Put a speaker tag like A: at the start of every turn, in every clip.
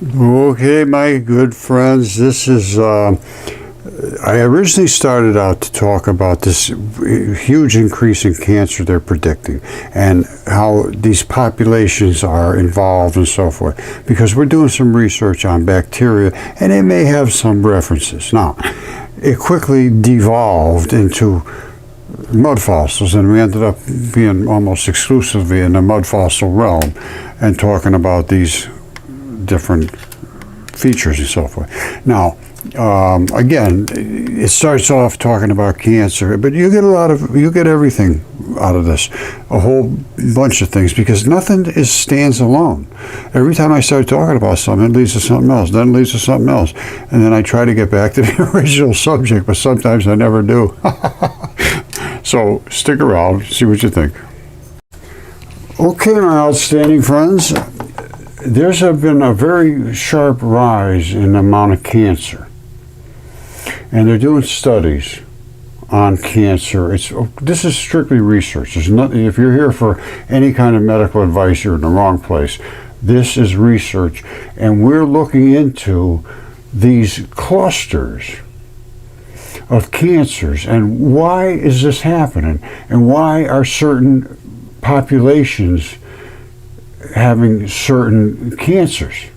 A: Okay, my good friends, this is, I originally started out to talk about this huge increase in cancer they're predicting and how these populations are involved and so forth, because we're doing some research on bacteria and it may have some references. Now, it quickly devolved into mud fossils, and we ended up being almost exclusively in the mud fossil realm and talking about these different features and so forth. Now, again, it starts off talking about cancer, but you get everything out of this, a whole bunch of things, because nothing stands alone. Every time I start talking about something, it leads to something else, then it leads to something else, and then I try to get back to the original subject, but sometimes I never do. So stick around, see what you think. Okay, my outstanding friends, there's been a very sharp rise in the amount of cancer, and they're doing studies on cancer. This is strictly research. There's nothing. If you're here for any kind of medical advice, you're in the wrong place. This is research, and we're looking into these clusters of cancers and why is this happening, and why are certain populations having certain cancers,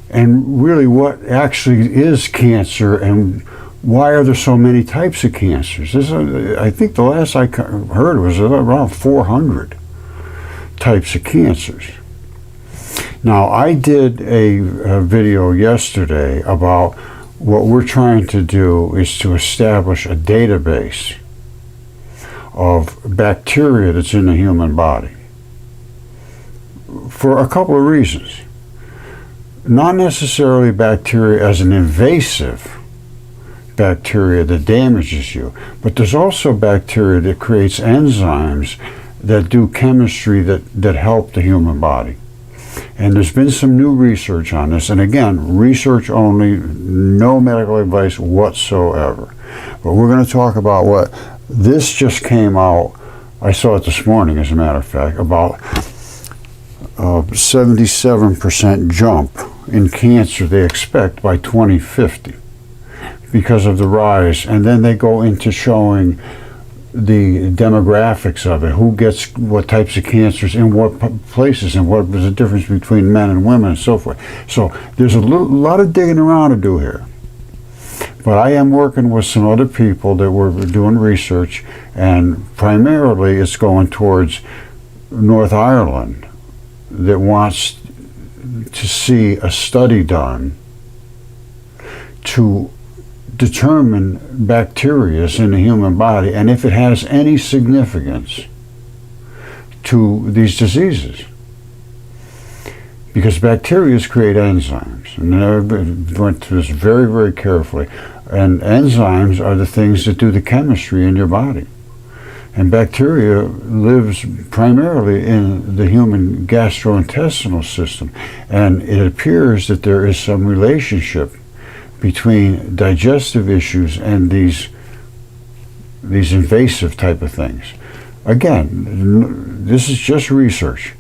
A: and really what actually is cancer, and why are there so many types of cancers. I think the last I heard was around 400 types of cancers. Now, I did a video yesterday about what we're trying to do is to establish a database of bacteria that's in the human body, for a couple of reasons. Not necessarily bacteria as an invasive bacteria that damages you, but there's also bacteria that creates enzymes that do chemistry that help the human body. And there's been some new research on this, and again, research only, no medical advice whatsoever. But we're going to talk about what this just came out. I saw it this morning, as a matter of fact, about 77% jump in cancer they expect by 2050 because of the rise. And then they go into showing the demographics of it, who gets what types of cancers in what places, and what is the difference between men and women and so forth. So there's a lot of digging around to do here. But I am working with some other people that were doing research, and primarily it's going towards North Ireland, that wants to see a study done to determine bacteria in the human body and if it has any significance to these diseases. Because bacteria create enzymes, and I went through this very, very carefully. And enzymes are the things that do the chemistry in your body. And bacteria lives primarily in the human gastrointestinal system. And it appears that there is some relationship between digestive issues and these invasive type of things. Again, this is just research.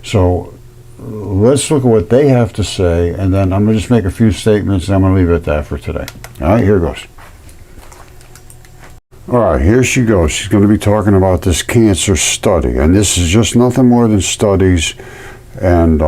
A: So let's look at what they have to say, and then I'm going to just make a few statements, and I'm going to leave it at that for today. All right, here goes. All right, here she goes. She's going to be talking about this cancer study, and this is just nothing more than studies and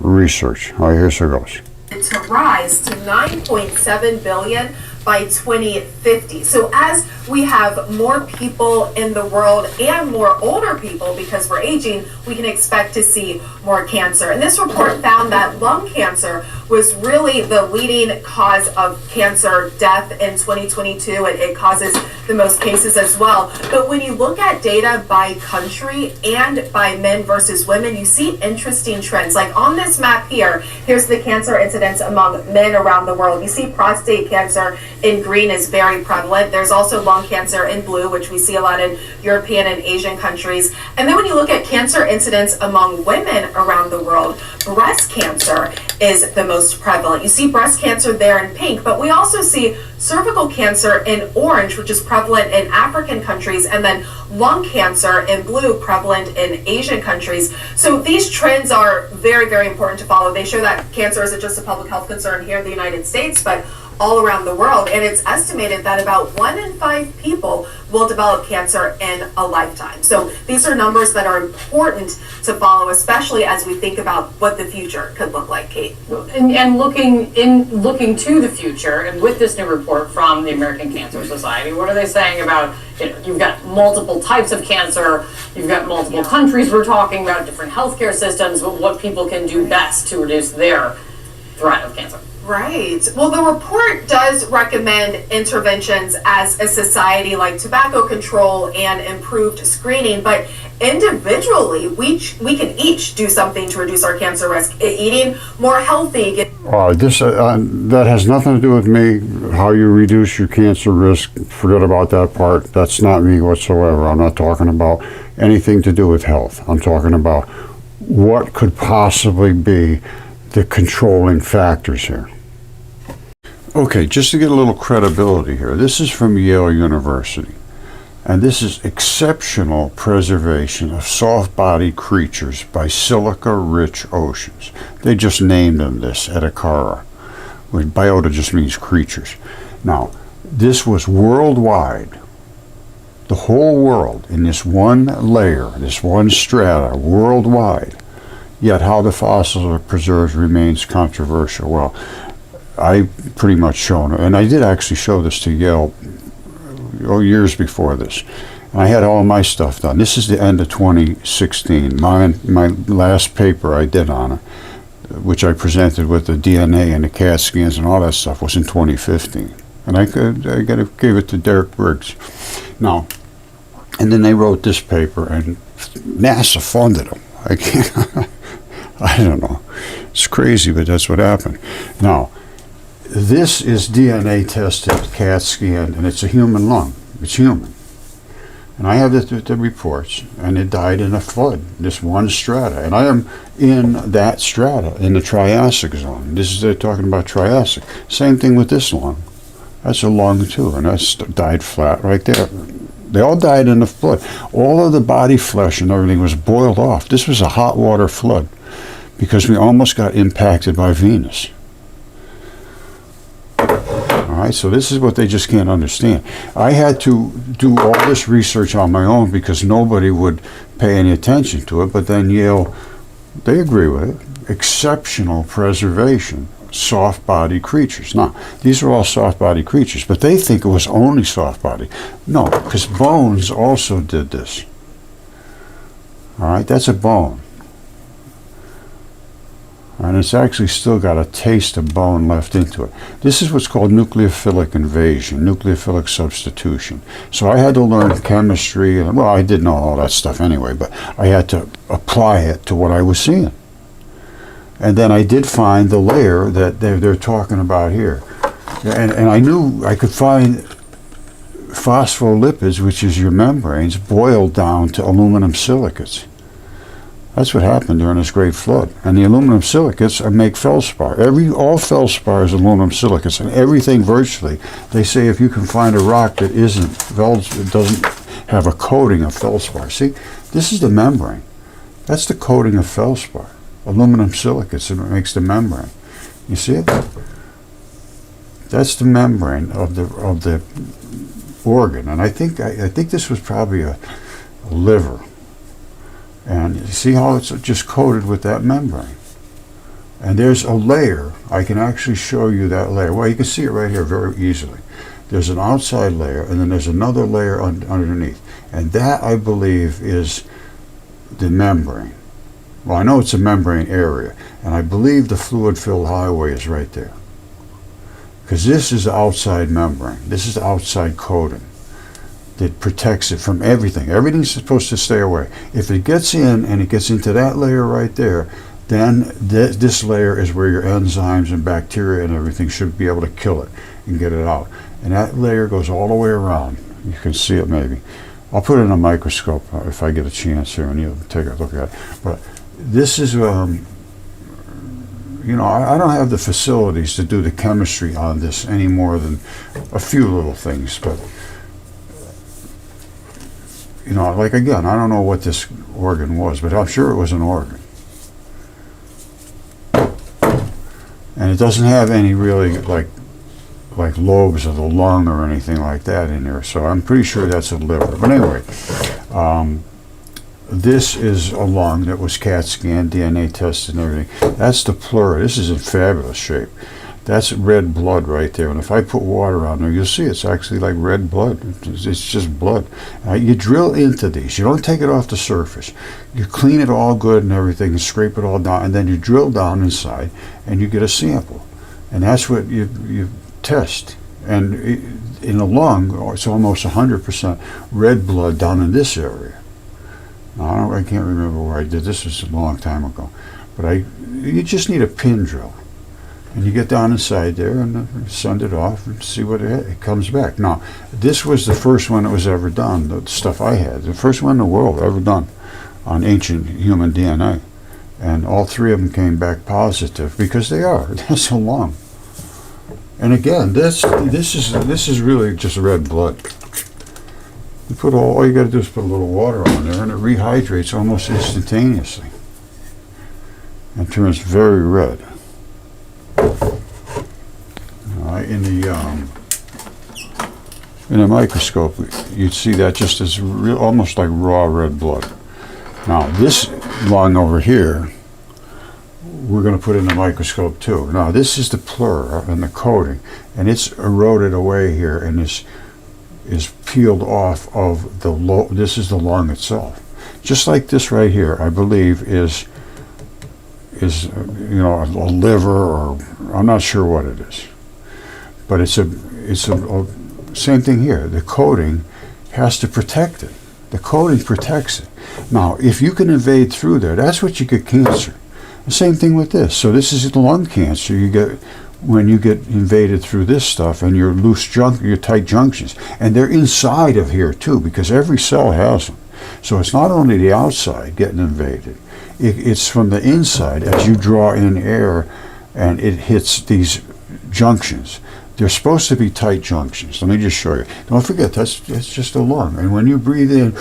A: research. All right, here she goes.
B: To rise to 9.7 billion by 2050. So as we have more people in the world and more older people, because we're aging, we can expect to see more cancer. And this report found that lung cancer was really the leading cause of cancer death in 2022. It causes the most cases as well. But when you look at data by country and by men versus women, you see interesting trends. Like on this map here, here's the cancer incidence among men around the world. You see prostate cancer in green is very prevalent. There's also lung cancer in blue, which we see a lot in European and Asian countries. And then when you look at cancer incidence among women around the world, breast cancer is the most prevalent. You see breast cancer there in pink, but we also see cervical cancer in orange, which is prevalent in African countries, and then lung cancer in blue, prevalent in Asian countries. So these trends are very, very important to follow. They show that cancer isn't just a public health concern here in the United States, but all around the world. And it's estimated that about 1 in 5 people will develop cancer in a lifetime. So these are numbers that are important to follow, especially as we think about what the future could look like, Kate.
C: And looking to the future, and with this new report from the American Cancer Society, what are they saying about, you've got multiple types of cancer, you've got multiple countries we're talking about, different healthcare systems, but what people can do best to reduce their threat of cancer.
B: Right. Well, the report does recommend interventions as a society like tobacco control and improved screening, but individually, we can each do something to reduce our cancer risk. Eating more healthy.
A: That has nothing to do with me, how you reduce your cancer risk. Forget about that part. That's not me whatsoever. I'm not talking about anything to do with health. I'm talking about what could possibly be the controlling factors here. Okay, just to get a little credibility here, this is from Yale University, and this is exceptional preservation of soft-bodied creatures by silica-rich oceans. They just named them this at Acara, which biota just means creatures. Now, this was worldwide, the whole world, in this one layer, this one strata, worldwide. Yet how the fossils are preserved remains controversial. Well, I pretty much shown it, and I did actually show this to Yale years before this. And I had all my stuff done. This is the end of 2016. My last paper I did on it, which I presented with the DNA and the CAT scans and all that stuff, was in 2015. And I gave it to Derek Briggs. Now, and then they wrote this paper, and NASA funded them. I don't know. It's crazy, but that's what happened. Now, this is DNA tested, CAT scanned, and it's a human lung. It's human. And I have the reports, and it died in a flood, this one strata. And I am in that strata, in the Triassic zone. They're talking about Triassic. Same thing with this lung. That's a lung too, and that's died flat right there. They all died in the flood. All of the body flesh and everything was boiled off. This was a hot water flood because we almost got impacted by Venus. All right, so this is what they just can't understand. I had to do all this research on my own because nobody would pay any attention to it, but then Yale, they agree with it. Exceptional preservation, soft-bodied creatures. Now, these are all soft-bodied creatures, but they think it was only soft-bodied. No, because bones also did this. All right, that's a bone. And it's actually still got a taste of bone left into it. This is what's called nucleophilic invasion, nucleophilic substitution. So I had to learn chemistry, and well, I did know all that stuff anyway, but I had to apply it to what I was seeing. And then I did find the layer that they're talking about here. And I knew I could find phospholipids, which is your membranes, boiled down to aluminum silicates. That's what happened during this great flood. And the aluminum silicates make feldspar. All feldspar is aluminum silicates, and everything virtually. They say if you can find a rock that doesn't have a coating of feldspar. See, this is the membrane. That's the coating of feldspar. Aluminum silicates, and it makes the membrane. You see it? That's the membrane of the organ. And I think this was probably a liver. And you see how it's just coated with that membrane. And there's a layer. I can actually show you that layer. Well, you can see it right here very easily. There's an outside layer, and then there's another layer underneath. And that, I believe, is the membrane. Well, I know it's a membrane area, and I believe the fluid-filled highway is right there. Because this is the outside membrane. This is the outside coating that protects it from everything. Everything's supposed to stay away. If it gets in and it gets into that layer right there, then this layer is where your enzymes and bacteria and everything should be able to kill it and get it out. And that layer goes all the way around. You can see it maybe. I'll put it in a microscope if I get a chance here and you'll take a look at it. But this is you know, I don't have the facilities to do the chemistry on this any more than a few little things, but, you know, like again, I don't know what this organ was, but I'm sure it was an organ. And it doesn't have any really like lobes of the lung or anything like that in there, so I'm pretty sure that's a liver. But anyway, this is a lung that was CAT scanned, DNA tested and everything. That's the pleura. This is in fabulous shape. That's red blood right there. And if I put water on there, you'll see it's actually like red blood. It's just blood. You drill into these. You don't take it off the surface. You clean it all good and everything and scrape it all down. And then you drill down inside and you get a sample. And that's what you test. And in the lung, it's almost 100% red blood down in this area. Now, I can't remember where I did this. Was a long time ago. But you just need a pin drill. And you get down inside there and send it off and see what it comes back. Now, this was the first one that was ever done, the stuff I had. The first one in the world ever done on ancient human DNA. And all three of them came back positive because they are. That's so long. And again, this is really just red blood. You put all you got to do is put a little water on there, and it rehydrates almost instantaneously. It turns very red. In a microscope, you'd see that just as almost like raw red blood. Now, this lung over here, we're going to put in the microscope too. Now, this is the pleura and the coating, and it's eroded away here and is peeled off of the this is the lung itself. Just like this right here, I believe is you know, a liver, or I'm not sure what it is, but it's a same thing here. The coating has to protect it. The coating protects it. Now, if you can invade through there, that's what you get cancer. The same thing with this. So this is the lung cancer you get when you get invaded through this stuff and your your tight junctions, and they're inside of here too, because every cell has them. So it's not only the outside getting invaded. It's from the inside as you draw in air and it hits these junctions. They're supposed to be tight junctions. Let me just show you. Don't forget, that's just a lung. And when you breathe in,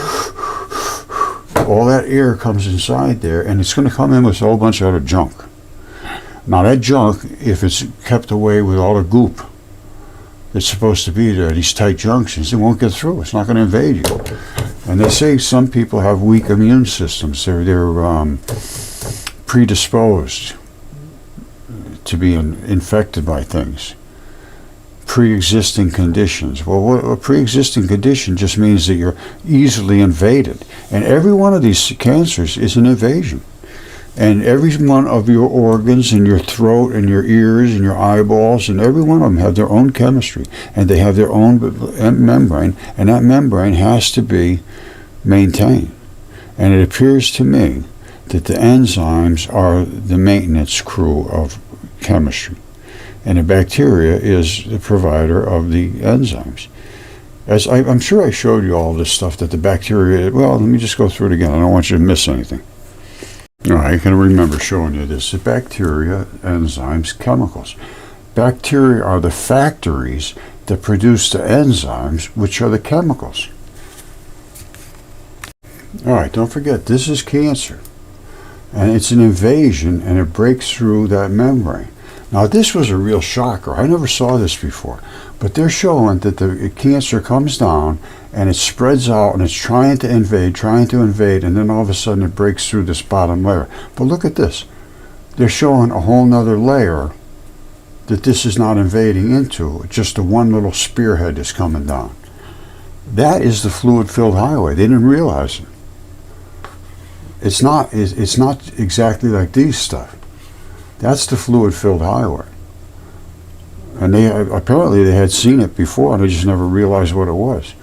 A: all that air comes inside there, and it's going to come in with a whole bunch of other junk. Now that junk, if it's kept away with all the goop that's supposed to be there, these tight junctions, it won't get through. It's not going to invade you. And they say some people have weak immune systems. They're predisposed to be infected by things. Pre-existing conditions. Well, a pre-existing condition just means that you're easily invaded. And every one of these cancers is an invasion. And every one of your organs and your throat and your ears and your eyeballs and every one of them have their own chemistry. And they have their own membrane. And that membrane has to be maintained. And it appears to me that the enzymes are the maintenance crew of chemistry. And the bacteria is the provider of the enzymes. As I'm sure I showed you all this stuff that the bacteria, well, let me just go through it again. I don't want you to miss anything. All right, I can remember showing you this. The bacteria, enzymes, chemicals. Bacteria are the factories that produce the enzymes, which are the chemicals. All right, don't forget, this is cancer. And it's an invasion, and it breaks through that membrane. Now, this was a real shocker. I never saw this before. But they're showing that the cancer comes down and it spreads out and it's trying to invade, and then all of a sudden it breaks through this bottom layer. But look at this. They're showing a whole nother layer that this is not invading into. Just the one little spearhead is coming down. That is the fluid-filled highway. They didn't realize it. It's not exactly like these stuff. That's the fluid-filled highway. And apparently they had seen it before and they just never realized what it was.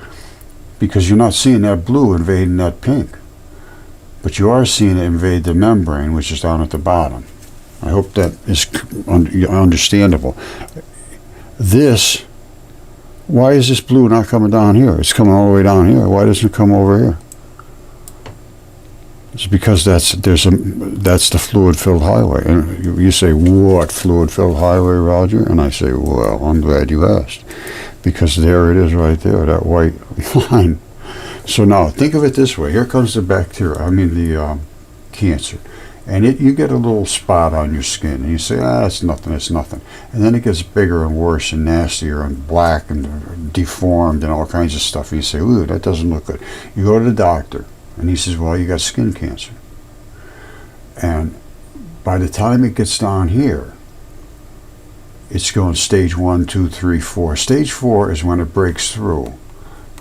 A: Because you're not seeing that blue invading that pink. But you are seeing it invade the membrane, which is down at the bottom. I hope that is understandable. This, why is this blue not coming down here? It's coming all the way down here. Why doesn't it come over here? It's because that's the fluid-filled highway. And you say, what fluid-filled highway, Roger? And I say, well, I'm glad you asked, because there it is right there, that white line. So now think of it this way. Here comes the bacteria, the cancer. And you get a little spot on your skin, and you say, it's nothing, it's nothing. And then it gets bigger and worse and nastier and black and deformed and all kinds of stuff. And you say, ooh, that doesn't look good. You go to the doctor, and he says, well, you got skin cancer. And by the time it gets down here, it's going stage 1, 2, 3, 4. Stage 4 is when it breaks through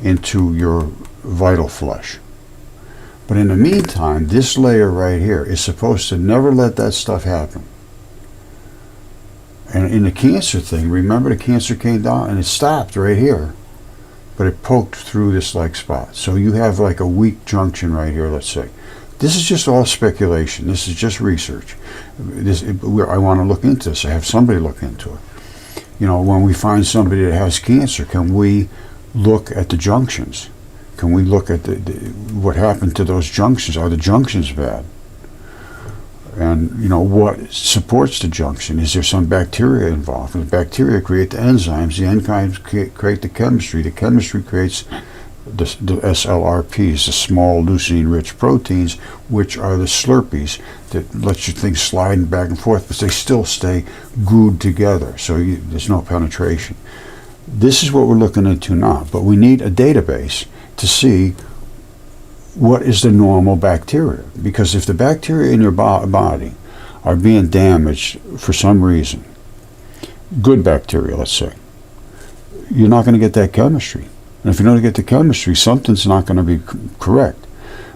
A: into your vital flesh. But in the meantime, this layer right here is supposed to never let that stuff happen. And in the cancer thing, remember the cancer came down and it stopped right here, but it poked through this like spot. So you have like a weak junction right here, let's say. This is just all speculation. This is just research. I want to look into this. I have somebody look into it. When we find somebody that has cancer, can we look at the junctions? Can we look at what happened to those junctions? Are the junctions bad? And what supports the junction? Is there some bacteria involved? And the bacteria create the enzymes. The enzymes create the chemistry. The chemistry creates the SLRPs, the small leucine-rich proteins, which are the slurpees that let your things slide back and forth, but they still stay glued together, so there's no penetration. This is what we're looking into now, but we need a database to see what is the normal bacteria. Because if the bacteria in your body are being damaged for some reason, good bacteria, let's say, you're not going to get that chemistry. And if you don't get the chemistry, something's not going to be correct.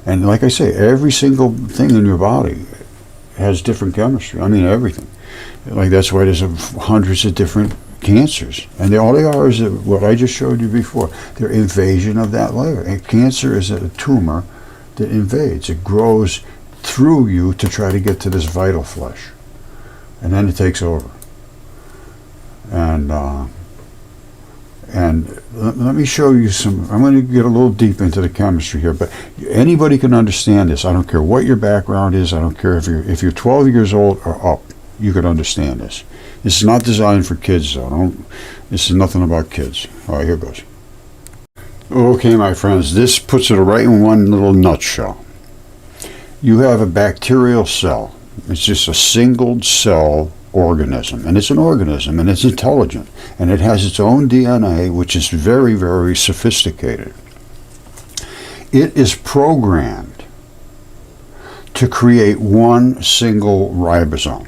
A: And like I say, every single thing in your body has different chemistry. Everything. Like that's why there's hundreds of different cancers. And all they are is what I just showed you before. They're invasion of that layer. And cancer is a tumor that invades. It grows through you to try to get to this vital flesh. And then it takes over. And let me show you I'm going to get a little deep into the chemistry here, but anybody can understand this. I don't care what your background is. I don't care if you're 12 years old or up, you can understand this. This is not designed for kids, though. This is nothing about kids. All right, here goes. Okay, my friends, this puts it right in one little nutshell. You have a bacterial cell. It's just a single cell organism, and it's an organism, and it's intelligent, and it has its own DNA, which is very, very sophisticated. It is programmed to create one single ribosome,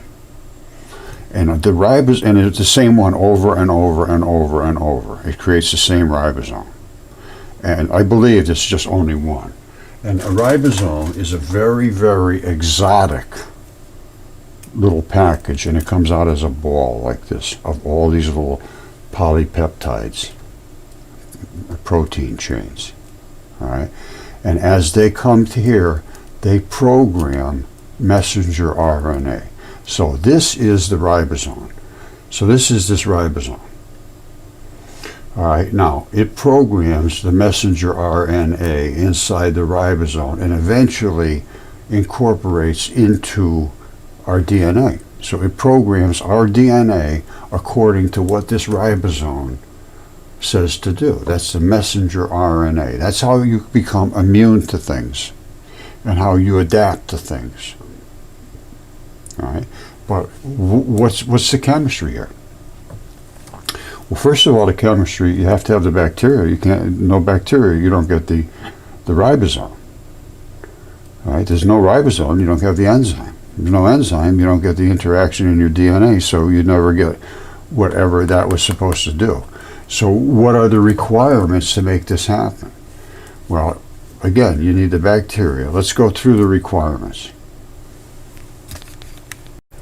A: and it's the same one over and over and over and over. It creates the same ribosome, and I believe it's just only one. And a ribosome is a very, very exotic little package, and it comes out as a ball like this of all these little polypeptides, protein chains. All right, and as they come to here, they program messenger RNA. So this is the ribosome. So this is this ribosome. All right, now it programs the messenger RNA inside the ribosome and eventually incorporates into our DNA. So it programs our DNA according to what this ribosome says to do. That's the messenger RNA. That's how you become immune to things and how you adapt to things. All right, but what's the chemistry here? Well, first of all, the chemistry, you have to have the bacteria. No bacteria, you don't get the ribosome. All right, there's no ribosome, you don't have the enzyme. There's no enzyme, you don't get the interaction in your DNA, so you never get whatever that was supposed to do. So what are the requirements to make this happen? Well, again, you need the bacteria. Let's go through the requirements.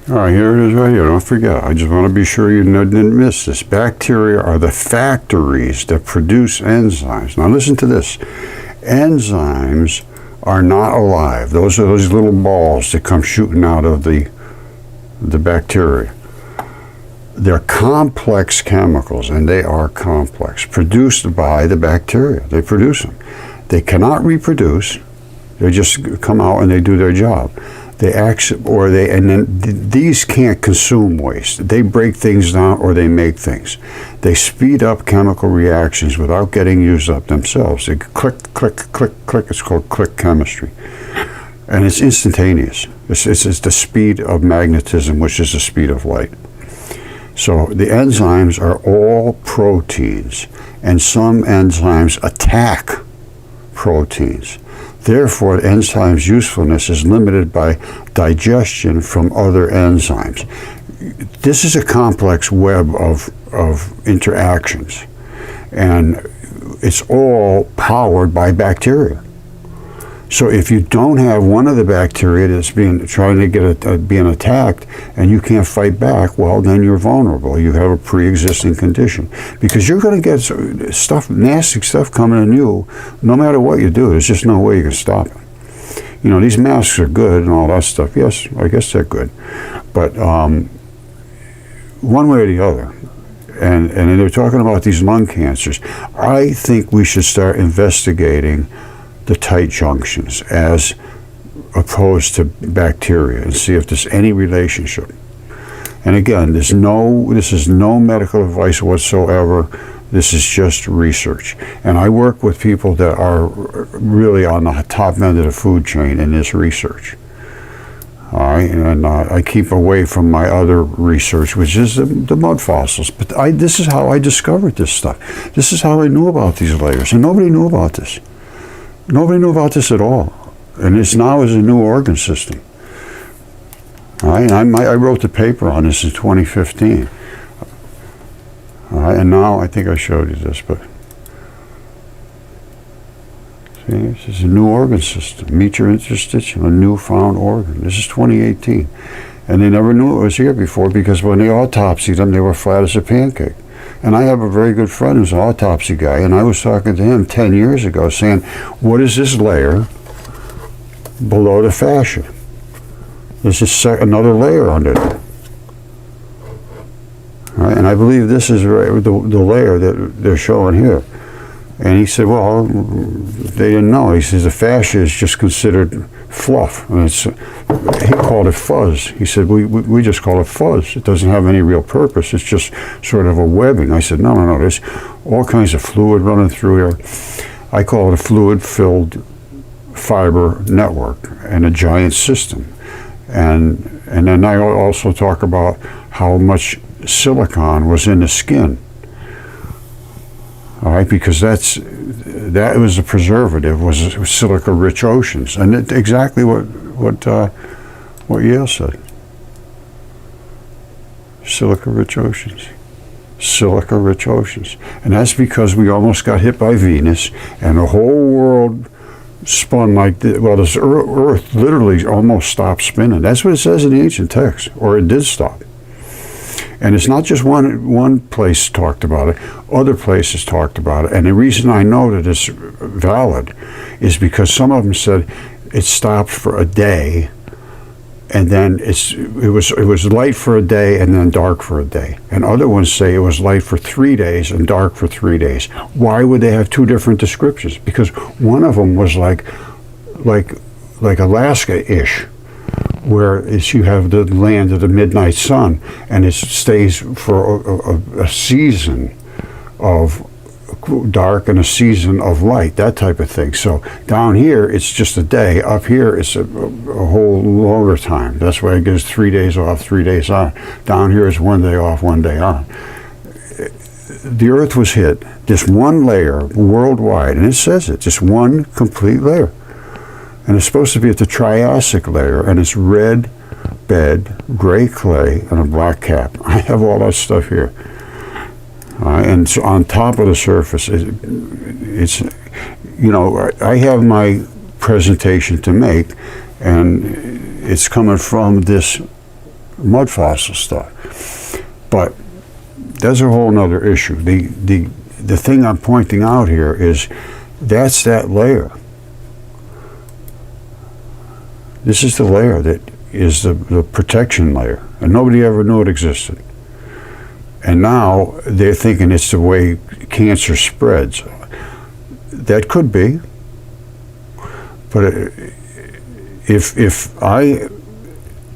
A: All right, here it is right here. Don't forget. I just want to be sure you didn't miss this. Bacteria are the factories that produce enzymes. Now listen to this. Enzymes are not alive. Those are those little balls that come shooting out of the bacteria. They're complex chemicals, and they are complex, produced by the bacteria. They produce them. They cannot reproduce, They just come out and they do their job. These can't consume waste. They break things down or they make things. They speed up chemical reactions without getting used up themselves. They click, click, click, click. It's called click chemistry. And it's instantaneous. It's the speed of magnetism, which is the speed of light. So the enzymes are all proteins, and some enzymes attack proteins. Therefore, the enzyme's usefulness is limited by digestion from other enzymes. This is a complex web of interactions, and it's all powered by bacteria. So if you don't have one of the bacteria that's being attacked, and you can't fight back, well, then you're vulnerable. You have a pre-existing condition, because you're going to get nasty stuff coming in you, no matter what you do. There's just no way you can stop it. You know, these masks are good and all that stuff. Yes, I guess they're good, but one way or the other. And they're talking about these lung cancers. I think we should start investigating the tight junctions as opposed to bacteria and see if there's any relationship. And again, this is no medical advice whatsoever. This is just research. And I work with people that are really on the top end of the food chain in this research. All right, and I keep away from my other research, which is the mud fossils. But this is how I discovered this stuff. This is how I knew about these layers, and nobody knew about this. Nobody knew about this at all, and it's now is a new organ system. All right, and I wrote the paper on this in 2015. All right, and now I think I showed you this, but see, this is a new organ system. Meet your interstitium, a newfound organ. This is 2018, and they never knew it was here before, because when they autopsied them, they were flat as a pancake. And I have a very good friend who's an autopsy guy, and I was talking to him 10 years ago saying, what is this layer below the fascia? There's another layer under there. Right? And I believe this is the layer that they're showing here. And he said, well, they didn't know. He says the fascia is just considered fluff. And he called it fuzz. He said, we just call it fuzz. It doesn't have any real purpose. It's just sort of a webbing. I said, no, there's all kinds of fluid running through here. I call it a fluid-filled fiber network and a giant system. And then I also talk about how much silicon was in the skin. All right, because that was a preservative, was silica-rich oceans, and exactly what Yale said. Silica-rich oceans, silica-rich oceans, and that's because we almost got hit by Venus, and the whole world spun like this. Well, this Earth literally almost stopped spinning. That's what it says in the ancient text, or it did stop. And it's not just one place talked about it, other places talked about it. And the reason I know that it's valid is because some of them said it stopped for a day, and then it was light for a day and then dark for a day. And other ones say it was light for 3 days and dark for 3 days. Why would they have two different descriptions? Because one of them was like Alaska-ish, where you have the land of the midnight sun, and it stays for a season of dark and a season of light, that type of thing. So down here, it's just a day. Up here, it's a whole longer time. That's why it gives 3 days off, 3 days on. Down here, it's 1 day off, 1 day on. The Earth was hit, this one layer worldwide, and it says it, just one complete layer. And it's supposed to be at the Triassic layer, and it's red bed, gray clay, and a black cap. I have all that stuff here. And so on top of the surface, it's, you know, I have my presentation to make, and it's coming from this mud fossil stuff. But that's a whole nother issue. The thing I'm pointing out here is that's that layer. This is the layer that is the protection layer, and nobody ever knew it existed. And now they're thinking it's the way cancer spreads. That could be, But if I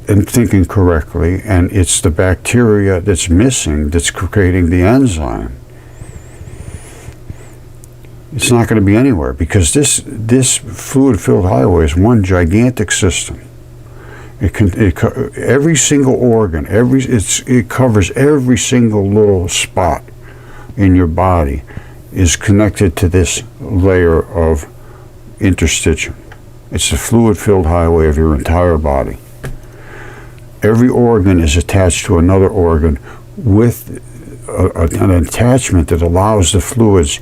A: am thinking correctly, and it's the bacteria that's missing that's creating the enzyme, it's not going to be anywhere, because this fluid-filled highway is one gigantic system. Every single organ, it covers every single little spot in your body is connected to this layer of interstitium. It's the fluid-filled highway of your entire body. Every organ is attached to another organ with an attachment that allows the fluids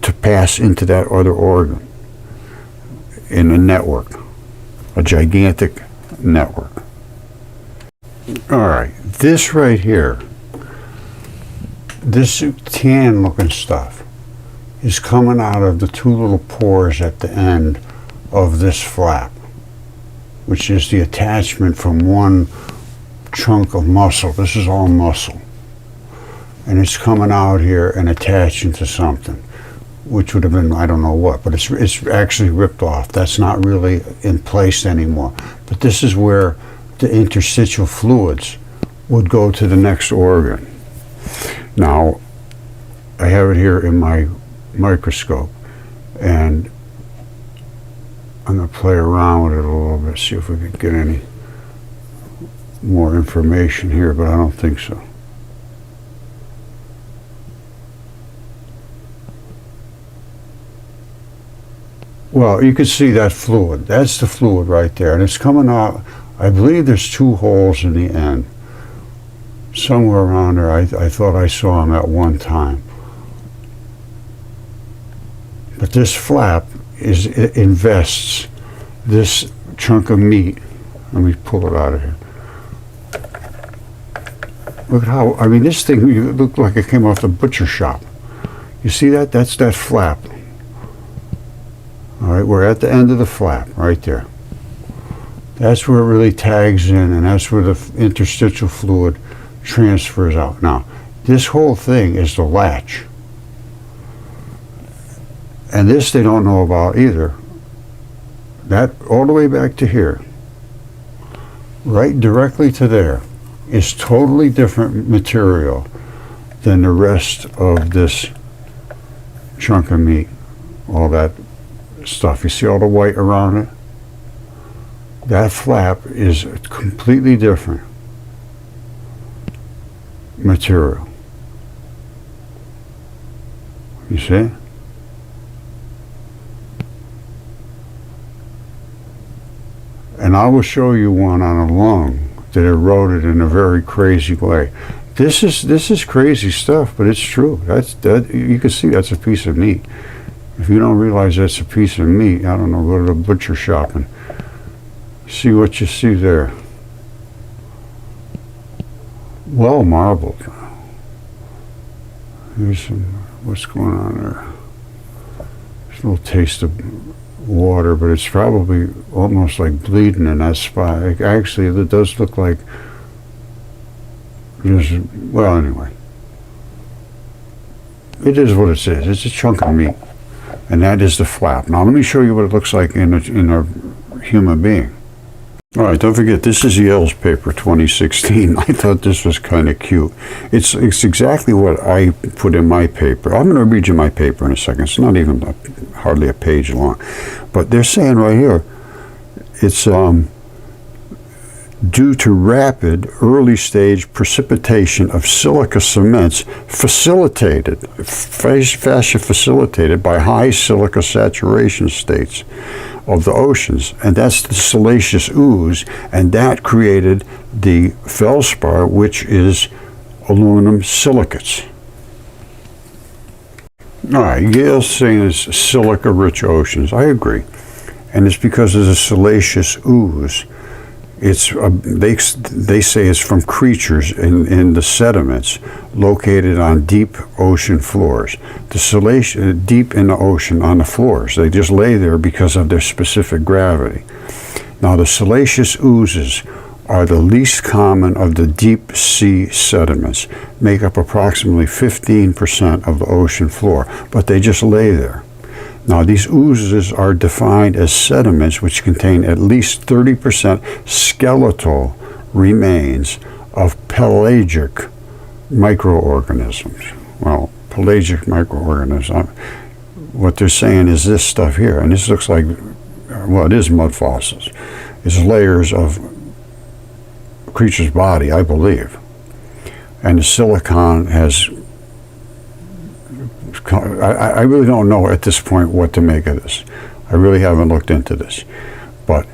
A: to pass into that other organ in a network, a gigantic network. All right, this right here, this tan looking stuff is coming out of the two little pores at the end of this flap, which is the attachment from one chunk of muscle. This is all muscle, and it's coming out here and attaching to something, which would have been, I don't know what, but it's actually ripped off. That's not really in place anymore. But this is where the interstitial fluids would go to the next organ. Now, I have it here in my microscope, and I'm going to play around with it a little bit, see if we can get any more information here, but I don't think so. Well, you can see that fluid. That's the fluid right there, and it's coming out. I believe there's two holes in the end. Somewhere around there, I thought I saw them at one time. But this flap it invests this chunk of meat. Let me pull it out of here. Look at how, I mean, this thing looked like it came off the butcher shop. You see that? That's that flap. All right, we're at the end of the flap, right there. That's where it really tags in, and that's where the interstitial fluid transfers out. Now, this whole thing is the latch. And this they don't know about either. That all the way back to here, right directly to there, is totally different material than the rest of this chunk of meat. All that stuff. You see all the white around it? That flap is completely different material. You see? And I will show you one on a lung that eroded in a very crazy way. This is crazy stuff, but it's true. That you can see that's a piece of meat. If you don't realize that's a piece of meat, I don't know, go to the butcher shop and see what you see there. Well marbled. Here's some, what's going on there? There's a little taste of water, but it's probably almost like bleeding in that spot. Actually, it does look like there's, well, anyway. It is what it is. It's a chunk of meat. And that is the flap. Now let me show you what it looks like in a human being. All right, don't forget, this is Yale's paper 2016. I thought this was kind of cute. It's exactly what I put in my paper. I'm going to read you my paper in a second. It's not even hardly a page long. But they're saying right here, it's due to rapid early stage precipitation of silica cements facilitated, fascia facilitated by high silica saturation states of the oceans, and that's the siliceous ooze, and that created the feldspar, which is aluminum silicates. All right, Yale's saying it's silica-rich oceans. I agree, and it's because of the siliceous ooze. It's they say it's from creatures in the sediments located on deep ocean floors. The siliceous deep in the ocean on the floors. They just lay there because of their specific gravity. Now the siliceous oozes are the least common of the deep sea sediments, make up approximately 15% of the ocean floor, but they just lay there. Now, these oozes are defined as sediments which contain at least 30% skeletal remains of pelagic microorganisms. Well, pelagic microorganisms, what they're saying is this stuff here, and this looks like, well, it is mud fossils. It's layers of creature's body, I believe. And the silicon has, I really don't know at this point what to make of this. I really haven't looked into this. But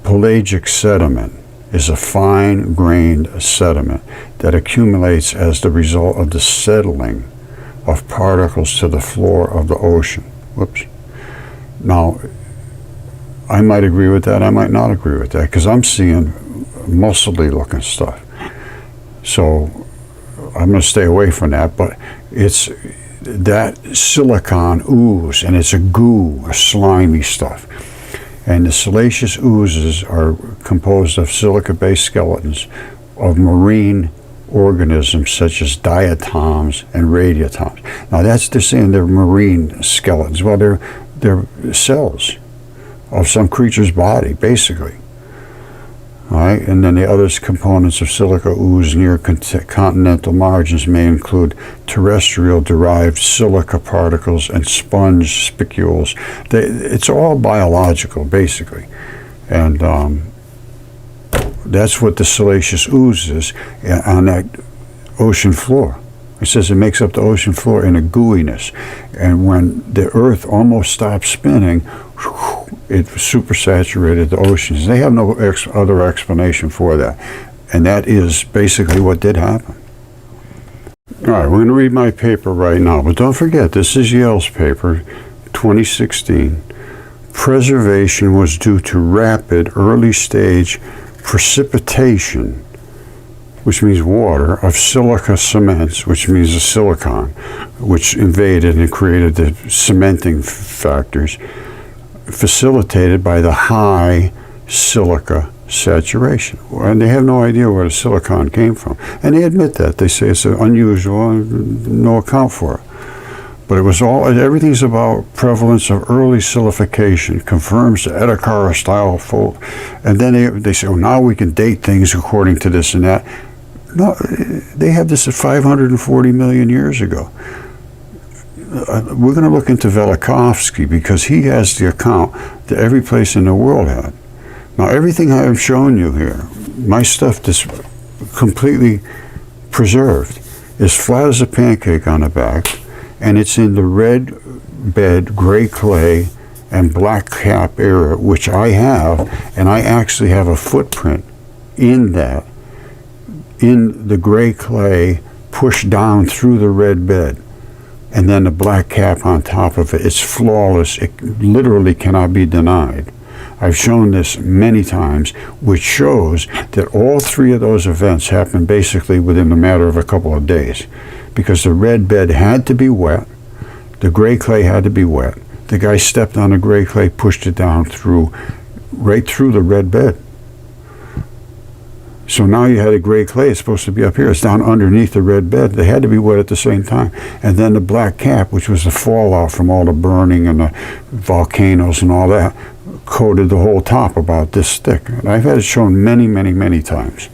A: pelagic sediment is a fine-grained sediment that accumulates as the result of the settling of particles to the floor of the ocean. Whoops. Now, I might agree with that, I might not agree with that, because I'm seeing muscly looking stuff. So I'm going to stay away from that, but it's that silicon ooze, and it's a goo, a slimy stuff. And the siliceous oozes are composed of silica-based skeletons of marine organisms such as diatoms and radiotoms. Now they're saying they're marine skeletons. Well, they're cells of some creature's body, basically. All right, and then the other components of silica ooze near continental margins may include terrestrial-derived silica particles and sponge spicules. It's all biological, basically, and that's what the siliceous ooze is on that ocean floor. It says it makes up the ocean floor in a gooiness, and when the Earth almost stopped spinning, it supersaturated the oceans. They have no other explanation for that, and that is basically what did happen. All right, we're going to read my paper right now, but don't forget, this is Yale's paper, 2016. Preservation was due to rapid early-stage precipitation, which means water, of silica cements, which means the silicon, which invaded and created the cementing factors, facilitated by the high silica saturation. And they have no idea where the silicon came from. And they admit that. They say it's unusual and no account for it. But it was all, everything's about prevalence of early silification, confirms the Edakara style fold. And then they say, oh, now we can date things according to this and that. No, they had this at 540 million years ago. We're going to look into Velikovsky because he has the account that every place in the world had. Now, everything I have shown you here, my stuff that's completely preserved, is flat as a pancake on the back, and it's in the red bed, gray clay, and black cap era, which I have, and I actually have a footprint in that, in the gray clay, pushed down through the red bed, and then the black cap on top of it. It's flawless. It literally cannot be denied. I've shown this many times, which shows that all three of those events happened basically within a matter of a couple of days, because the red bed had to be wet, the gray clay had to be wet. The guy stepped on the gray clay, pushed it down right through the red bed. So now you had a gray clay, it's supposed to be up here, it's down underneath the red bed. They had to be wet at the same time. And then the black cap, which was the fallout from all the burning and the volcanoes and all that, coated the whole top about this thick. And I've had it shown many, many, many times.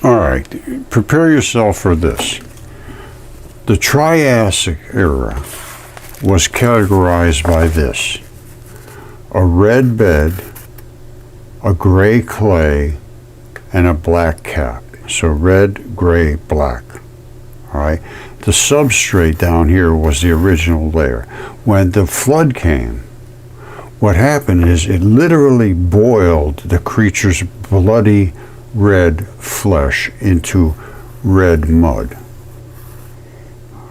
A: All right, prepare yourself for this. The Triassic era was categorized by this: a red bed, a gray clay, and a black cap. So red, gray, black. All right. The substrate down here was the original layer. When the flood came, what happened is it literally boiled the creature's bloody red flesh into red mud.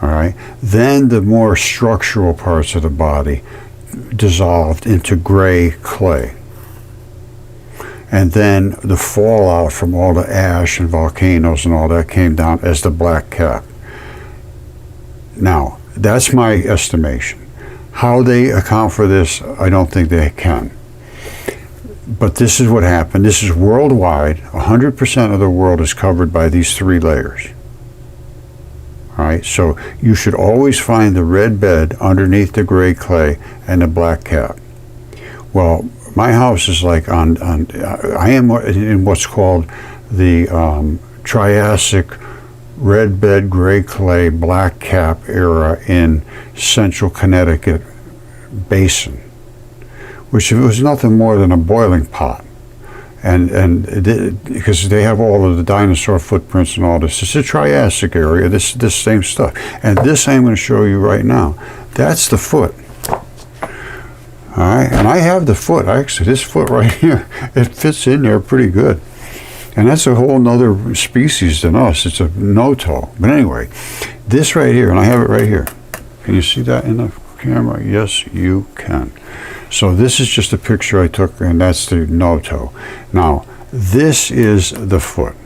A: All right. Then the more structural parts of the body dissolved into gray clay. And then the fallout from all the ash and volcanoes and all that came down as the black cap. Now, that's my estimation. How they account for this, I don't think they can. But this is what happened. This is worldwide. 100% of the world is covered by these three layers. All right? So you should always find the red bed underneath the gray clay and the black cap. Well, my house is like I am in what's called the Triassic red bed, gray clay, black cap era in central Connecticut basin, which was nothing more than a boiling pot. And because they have all of the dinosaur footprints and all this. It's a Triassic area, this same stuff. And this I'm going to show you right now. That's the foot. All right, and I have the foot. Actually, this foot right here, it fits in there pretty good. And that's a whole nother species than us. It's a no-toe. But anyway, this right here, and I have it right here. Can you see that in the camera? Yes, you can. So this is just a picture I took, and that's the no-toe. Now, this is the foot,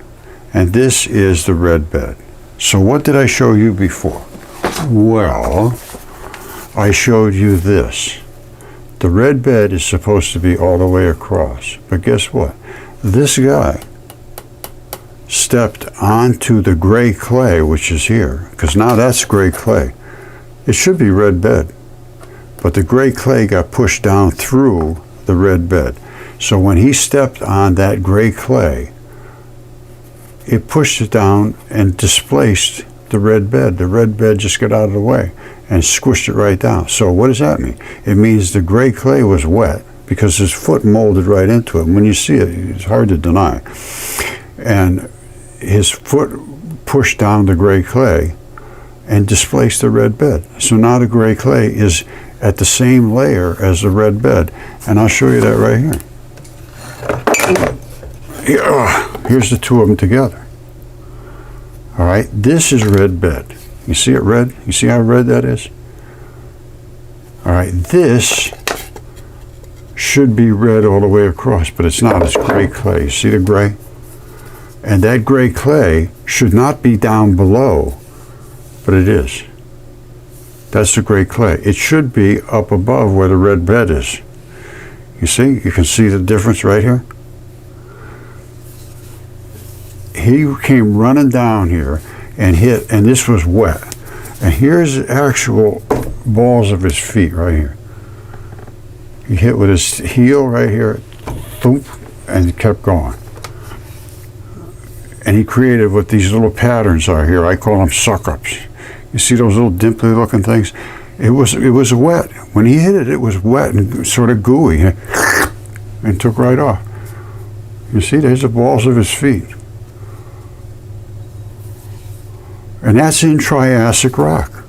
A: and this is the red bed. So what did I show you before? Well, I showed you this. The red bed is supposed to be all the way across, but guess what? This guy stepped onto the gray clay, which is here, because now that's gray clay. It should be red bed, but the gray clay got pushed down through the red bed. So when he stepped on that gray clay, it pushed it down and displaced the red bed. The red bed just got out of the way and squished it right down. So what does that mean? It means the gray clay was wet because his foot molded right into it. And when you see it, it's hard to deny. And his foot pushed down the gray clay and displaced the red bed. So now the gray clay is at the same layer as the red bed. And I'll show you that right here. Here's the two of them together. All right, this is red bed. You see it red? You see how red that is? All right, this should be red all the way across, but it's not. It's gray clay. You see the gray? And that gray clay should not be down below, but it is. That's the gray clay. It should be up above where the red bed is. You see? You can see the difference right here. He came running down here and hit, and this was wet. And here's the actual balls of his feet right here. He hit with his heel right here, boom, and kept going. And he created what these little patterns are here. I call them suck-ups. You see those little dimply looking things? It was wet. When he hit it, it was wet and sort of gooey and took right off. You see, there's the balls of his feet. And that's in Triassic rock.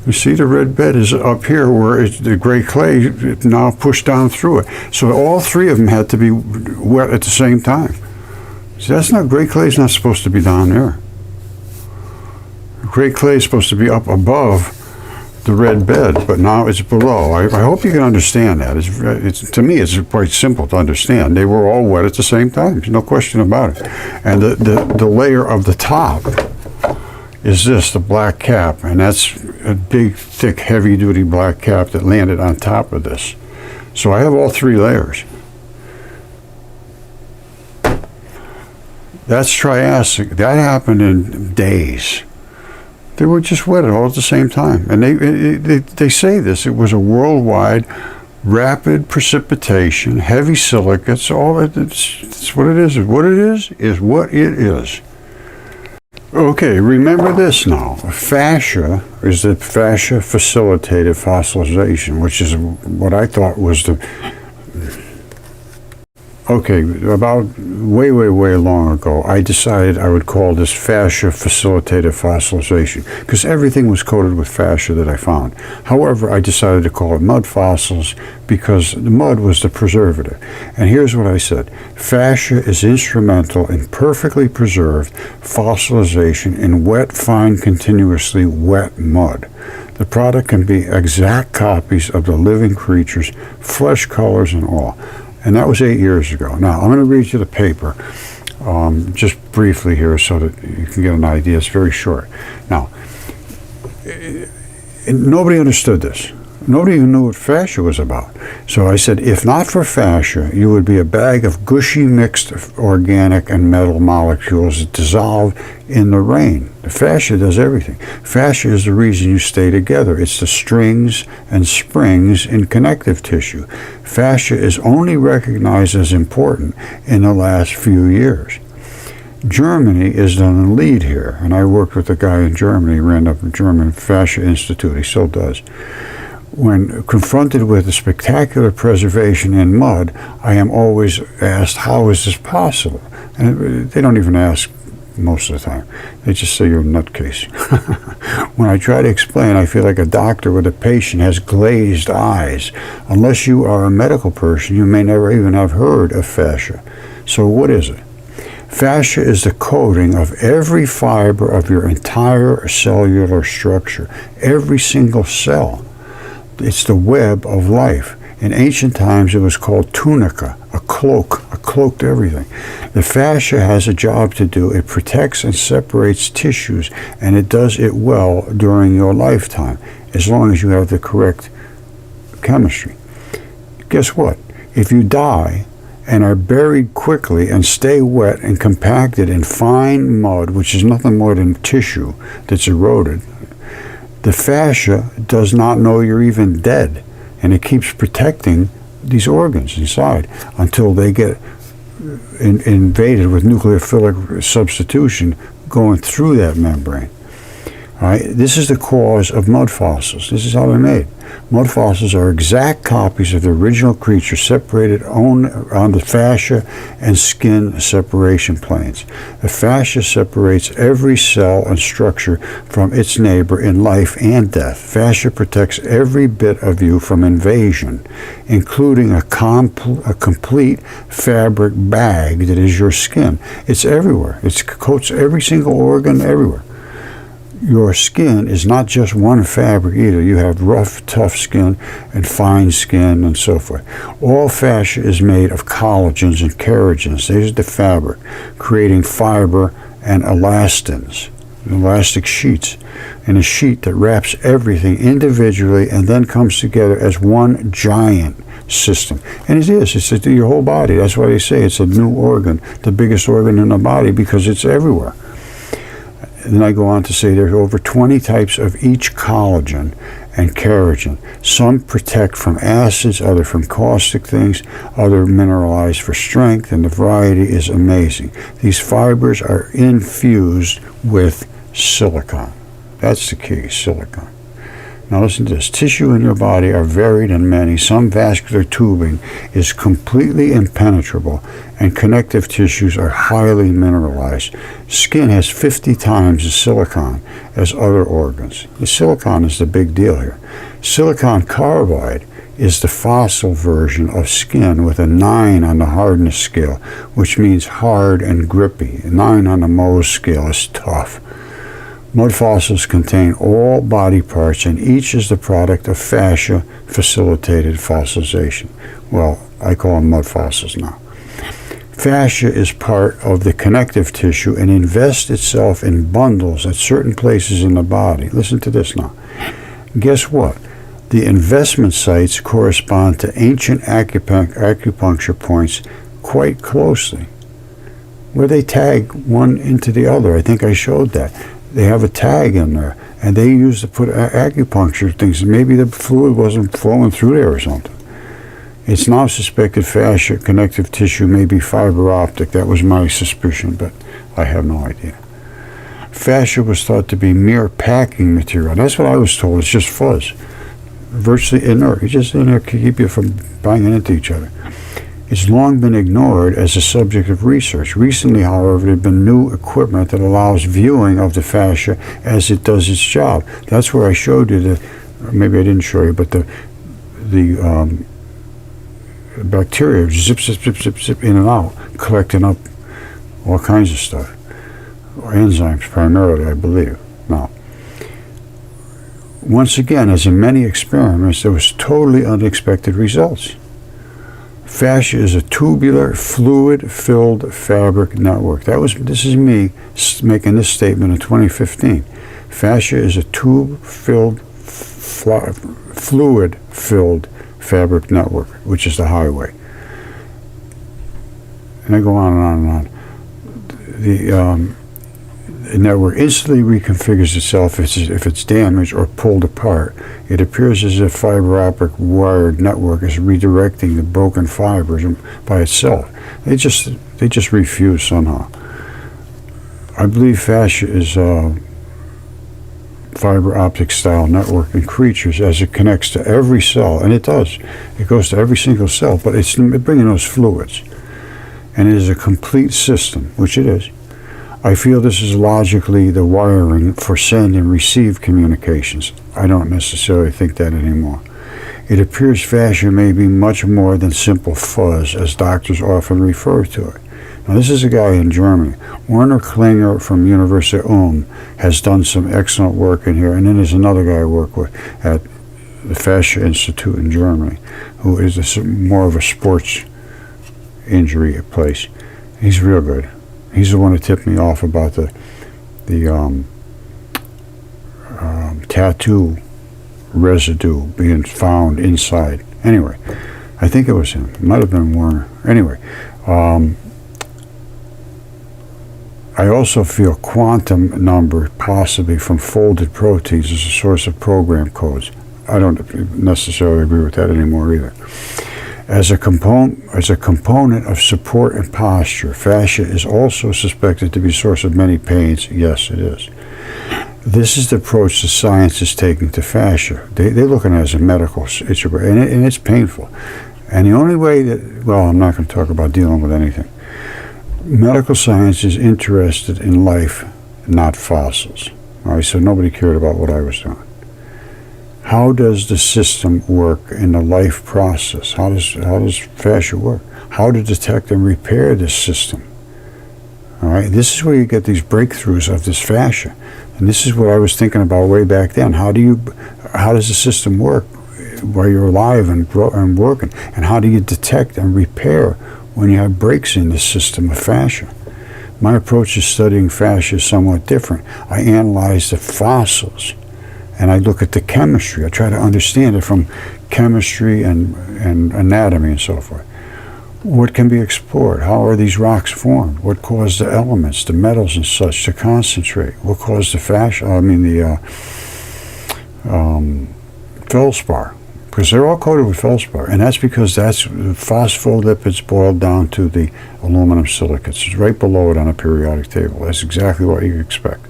A: You see, the red bed is up here where the gray clay now pushed down through it. So all three of them had to be wet at the same time. See, that's not, gray clay is not supposed to be down there. Gray clay is supposed to be up above the red bed, but now it's below. I hope you can understand that. To me, it's quite simple to understand. They were all wet at the same time. There's no question about it. And the layer of the top is this, the black cap, and that's a big, thick, heavy-duty black cap that landed on top of this. So I have all three layers. That's Triassic. That happened in days. They were just wet all at the same time. And they say this, it was a worldwide rapid precipitation, heavy silicates, it's what it is. What it is what it is. Okay, remember this now. Fascia is the fascia facilitated fossilization, which is what I thought was the... Okay, about way long ago, I decided I would call this fascia facilitated fossilization because everything was coated with fascia that I found. However, I decided to call it mud fossils because the mud was the preservative. And here's what I said. Fascia is instrumental in perfectly preserved fossilization in wet, fine, continuously wet mud. The product can be exact copies of the living creatures, flesh colors and all. And that was 8 years ago. Now, I'm going to read you the paper just briefly here so that you can get an idea. It's very short. Now, nobody understood this. Nobody even knew what fascia was about. So I said, if not for fascia, you would be a bag of gushy mixed organic and metal molecules that dissolve in the rain. The fascia does everything. Fascia is the reason you stay together. It's the strings and springs in connective tissue. Fascia is only recognized as important in the last few years. Germany is on the lead here, and I worked with a guy in Germany, ran up a German Fascia Institute. He still does. When confronted with the spectacular preservation in mud, I am always asked, how is this possible? And they don't even ask most of the time. They just say you're a nutcase. When I try to explain, I feel like a doctor with a patient has glazed eyes. Unless you are a medical person, you may never even have heard of fascia. So what is it? Fascia is the coating of every fiber of your entire cellular structure, every single cell. It's the web of life. In ancient times, it was called tunica, a cloaked everything. The fascia has a job to do. It protects and separates tissues, and it does it well during your lifetime, as long as you have the correct chemistry. Guess what? If you die and are buried quickly and stay wet and compacted in fine mud, which is nothing more than tissue that's eroded, the fascia does not know you're even dead, and it keeps protecting these organs inside until they get invaded with nucleophilic substitution going through that membrane. All right? This is the cause of mud fossils. This is how they're made. Mud fossils are exact copies of the original creature separated on the fascia and skin separation planes. The fascia separates every cell and structure from its neighbor in life and death. Fascia protects every bit of you from invasion, including a complete fabric bag that is your skin. It's everywhere. It coats every single organ everywhere. Your skin is not just one fabric either. You have rough, tough skin and fine skin and so forth. All fascia is made of collagens and keragens. There's the fabric, creating fiber and elastins, elastic sheets, and a sheet that wraps everything individually and then comes together as one giant system. And it is. It's your whole body. That's why they say it's a new organ, the biggest organ in the body, because it's everywhere. And then I go on to say there's over 20 types of each collagen and keratin. Some protect from acids, other from caustic things, other mineralize for strength, and the variety is amazing. These fibers are infused with silicon. That's the key, silicon. Now listen to this. Tissue in your body are varied and many. Some vascular tubing is completely impenetrable, and connective tissues are highly mineralized. Skin has 50 times the silicon as other organs. The silicon is the big deal here. Silicon carbide is the fossil version of skin with a 9 on the hardness scale, which means hard and grippy. 9 on the Mohs scale is tough. Mud fossils contain all body parts, and each is the product of fascia-facilitated fossilization. Well, I call them mud fossils now. Fascia is part of the connective tissue and invests itself in bundles at certain places in the body. Listen to this now. Guess what? The investment sites correspond to ancient acupuncture points quite closely, where they tag one into the other. I think I showed that. They have a tag in there, and they used to put acupuncture things. Maybe the fluid wasn't flowing through there or something. It's now suspected fascia connective tissue may be fiber optic. That was my suspicion, but I have no idea. Fascia was thought to be mere packing material. That's what I was told. It's just fuzz, virtually inert. It's just in there to keep you from banging into each other. It's long been ignored as a subject of research. Recently, however, there have been new equipment that allows viewing of the fascia as it does its job. That's where I showed you maybe I didn't show you, but the bacteria zip in and out, collecting up all kinds of stuff. Or enzymes primarily, I believe. Now, once again, as in many experiments, there was totally unexpected results. Fascia is a tubular, fluid-filled fabric network. This is me making this statement in 2015. Fascia is a tube-filled, fluid-filled fabric network, which is the highway. And I go on and on and on. The network instantly reconfigures itself if it's damaged or pulled apart. It appears as if fiber optic wired network is redirecting the broken fibers by itself. They just refuse somehow. I believe fascia is fiber optic style network in creatures as it connects to every cell, and it does. It goes to every single cell, but it's bringing those fluids. And it is a complete system, which it is. I feel this is logically the wiring for send and receive communications. I don't necessarily think that anymore. It appears fascia may be much more than simple fuzz, as doctors often refer to it. Now, this is a guy in Germany. Werner Klinger from University of Ulm has done some excellent work in here, and then there's another guy I work with at the Fascia Institute in Germany, who is more of a sports injury place. He's real good. He's the one that tipped me off about the tattoo residue being found inside. Anyway, I think it was him. It might have been Werner. Anyway, I also feel quantum number, possibly from folded proteins, as a source of program codes. I don't necessarily agree with that anymore either. As a component of support and posture, fascia is also suspected to be a source of many pains. Yes, it is. This is the approach the science is taking to fascia. They're looking at it as a medical issue, and it's painful. And the only way that, well, I'm not going to talk about dealing with anything. Medical science is interested in life, not fossils. All right, so nobody cared about what I was doing. How does the system work in the life process? How does fascia work? How to detect and repair this system? All right, this is where you get these breakthroughs of this fascia, and this is what I was thinking about way back then. How does the system work while you're alive and working, and how do you detect and repair when you have breaks in the system of fascia? My approach to studying fascia is somewhat different. I analyze the fossils, and I look at the chemistry. I try to understand it from chemistry and anatomy and so forth. What can be explored? How are these rocks formed? What caused the elements, the metals and such, to concentrate? What caused the feldspar? Because they're all coated with feldspar, and that's because that's phospholipids boiled down to the aluminum silicates. It's right below it on a periodic table. That's exactly what you expect.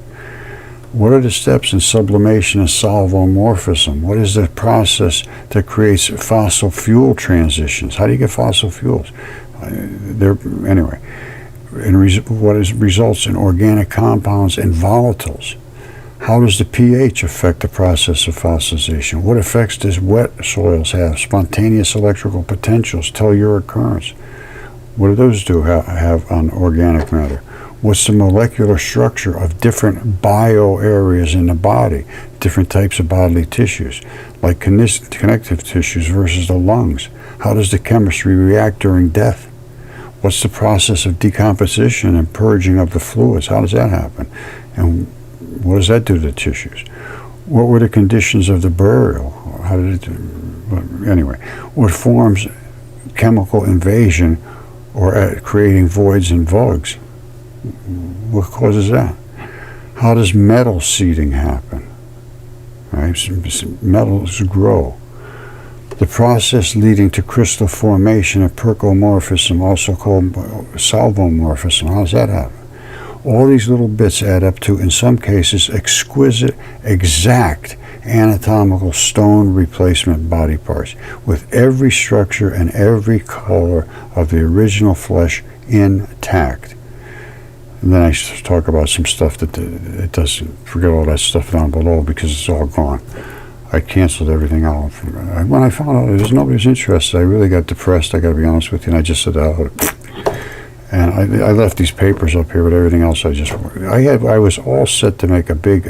A: What are the steps in sublimation and solvomorphism? What is the process that creates fossil fuel transitions? How do you get fossil fuels? Anyway, what results in organic compounds and volatiles? How does the pH affect the process of fossilization? What effects does wet soils have? Spontaneous electrical potentials, telluric occurrence. What do those have on organic matter? What's the molecular structure of different bio areas in the body, different types of bodily tissues, like connective tissues versus the lungs? How does the chemistry react during death? What's the process of decomposition and purging of the fluids? How does that happen? And what does that do to the tissues? What were the conditions of the burial? How did it? Anyway, what forms chemical invasion or creating voids and voids? What causes that? How does metal seeding happen? Right? Metals grow. The process leading to crystal formation and percomorphism, also called solvomorphism, how does that happen? All these little bits add up to, in some cases, exquisite, exact anatomical stone replacement body parts, with every structure and every color of the original flesh intact. And then I talk about some stuff that it doesn't, forget all that stuff down below because it's all gone. I canceled everything out. When I found out there's nobody's interested, I really got depressed, I got to be honest with you, and I just said, and I left these papers up here, but everything else I was all set to make a big,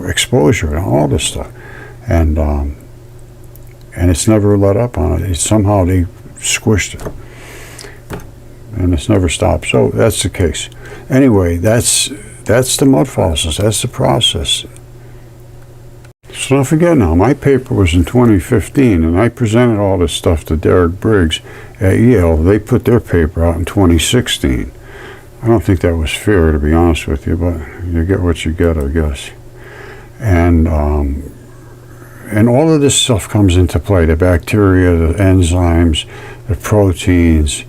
A: exposure and all this stuff, and it's never let up on it. Somehow they squished it, and it's never stopped. So that's the case. Anyway, that's the mud fossils. That's the process. So don't forget now, my paper was in 2015, and I presented all this stuff to Derek Briggs at Yale. They put their paper out in 2016. I don't think that was fair, to be honest with you, but you get what you get, I guess. And all of this stuff comes into play, the bacteria, the enzymes, the proteins.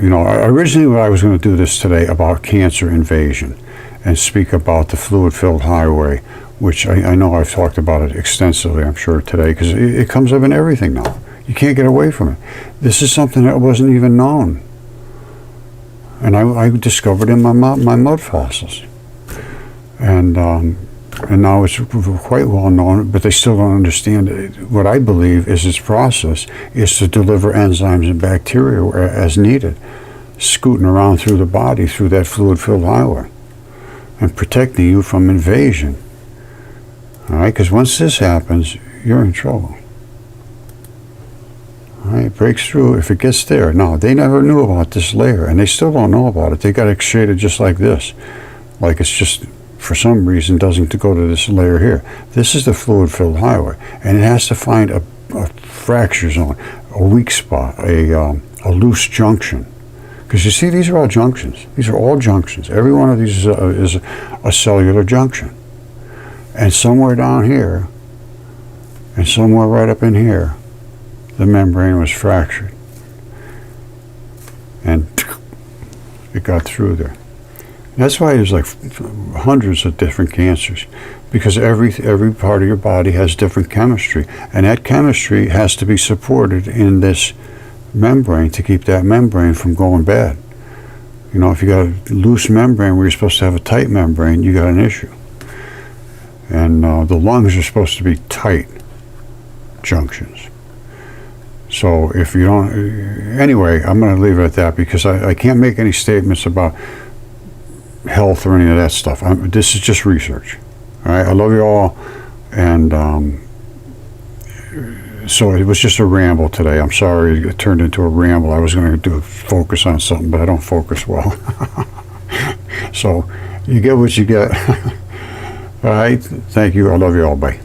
A: You know, originally I was going to do this today about cancer invasion and speak about the fluid-filled highway, which I know I've talked about it extensively, I'm sure, today, because it comes up in everything now. You can't get away from it. This is something that wasn't even known. And I discovered in my mud fossils. And now it's quite well known, but they still don't understand it. What I believe is its process is to deliver enzymes and bacteria as needed, scooting around through the body through that fluid-filled highway and protecting you from invasion. All right, because once this happens, you're in trouble. All right, it breaks through if it gets there. Now, they never knew about this layer, and they still don't know about it. They got it shaded just like this. Like it's just, for some reason, doesn't go to this layer here. This is the fluid-filled highway, and it has to find a fracture zone, a weak spot, a loose junction. Because you see, these are all junctions. These are all junctions. Every one of these is a cellular junction. And somewhere down here, and somewhere right up in here, the membrane was fractured. And it got through there. That's why there's like hundreds of different cancers, because every part of your body has different chemistry, and that chemistry has to be supported in this membrane to keep that membrane from going bad. You know, if you got a loose membrane where you're supposed to have a tight membrane, you got an issue. And the lungs are supposed to be tight junctions. So if you don't, anyway, I'm going to leave it at that, because I can't make any statements about health or any of that stuff. This is just research. All right, I love you all, and so it was just a ramble today. I'm sorry it turned into a ramble. I was going to focus on something, but I don't focus well. So you get what you get. All right, thank you. I love you all. Bye.